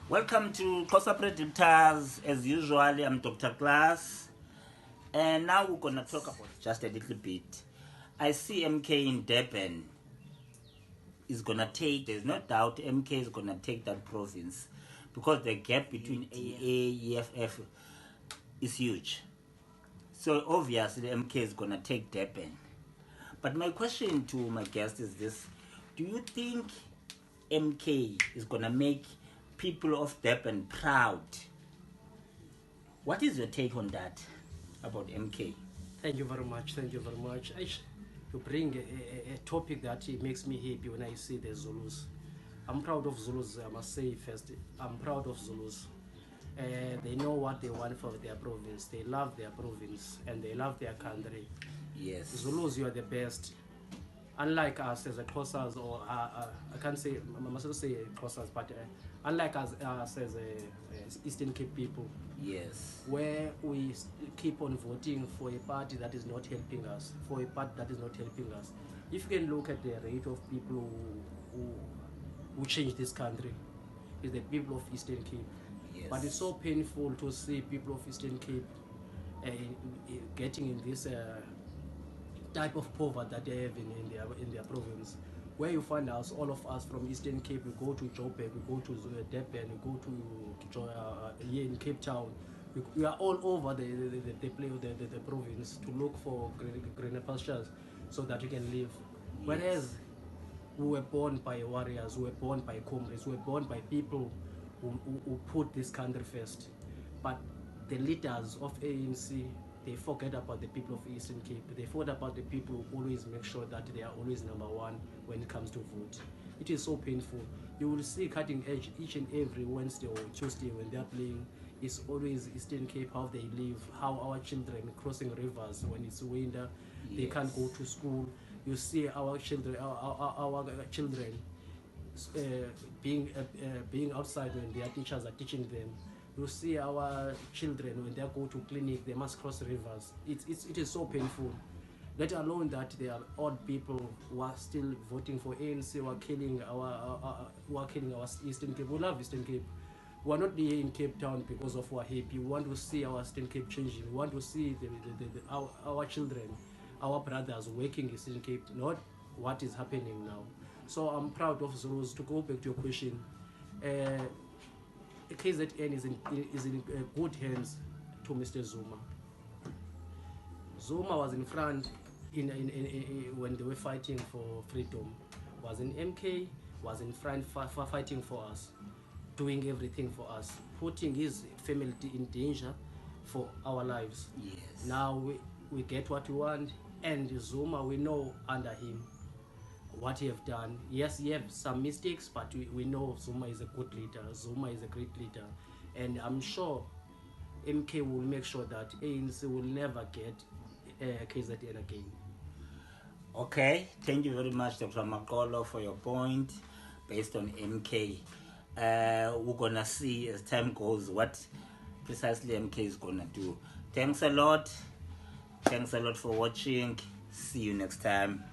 Welcome to xhosa Predictors. As usual, I'm Dr. Class, and now we're gonna talk about just a little bit. I see MK in Durban is gonna take. There's no doubt MK is gonna take that province because the gap between AA EFF is huge. So obviously MK is gonna take Durban. But my question to my guest is this: do you think MK is gonna make people of Durban proud? What is your take on that about MK? Thank you very much. Thank you very much. You bring a topic that it makes me happy when I see the Zulus. I'm proud of Zulus. I must say first, I'm proud of Zulus. They know what they want for their province. They love their province and they love their country. Yes. Zulus, you are the best. Unlike us as a xhosas, or I can't say, I must not say xhosas, but unlike us as a Eastern Cape people, Yes. where we keep on voting for a party that is not helping us, If you can look at the rate of people who change this country, is the people of Eastern Cape. Yes. But it's so painful to see people of Eastern Cape getting in this type of poverty that they have in their province, where you find us, all of us from Eastern Cape, we go to Joburg, we go to Durban, we go to here in Cape Town. We are all over the province to look for greener pastures so that we can live. Yes. Whereas we were born by warriors, we were born by comrades, we were born by people who put this country first. But the leaders of ANC, they forget about the people of Eastern Cape. They forget about the people who always make sure that they are always number one when it comes to vote. It is so painful. You will see cutting edge each and every Wednesday or Tuesday when they are playing. It's always Eastern Cape, how they live, how our children crossing rivers when it's winter. Yes. They can't go to school. You see our children, being outside when their teachers are teaching them. You see our children when they go to clinic, they must cross rivers. It is so painful. Let alone that there are old people who are still voting for ANC, who are killing our Eastern Cape. We love Eastern Cape. We are not here in Cape Town because of our happy. We want to see our Eastern Cape changing. We want to see our children, our brothers working in Eastern Cape, not what is happening now. So I'm proud of Zulus. To go back to your question, KZN is in good hands to Mr. Zuma. Zuma was in front when they were fighting for freedom. Was in MK, was in front fighting for us, doing everything for us, putting his family in danger for our lives. Yes. Now we get what we want, and Zuma, we know under him what he have done. Yes, he have some mistakes, but we know Zuma is a good leader. Zuma is a great leader, and I'm sure MK will make sure that ANC will never get KZN again. Okay, thank you very much, Dr. Makolo, for your point based on MK. We're gonna see as time goes what precisely MK is gonna do. Thanks a lot for watching. See you next time.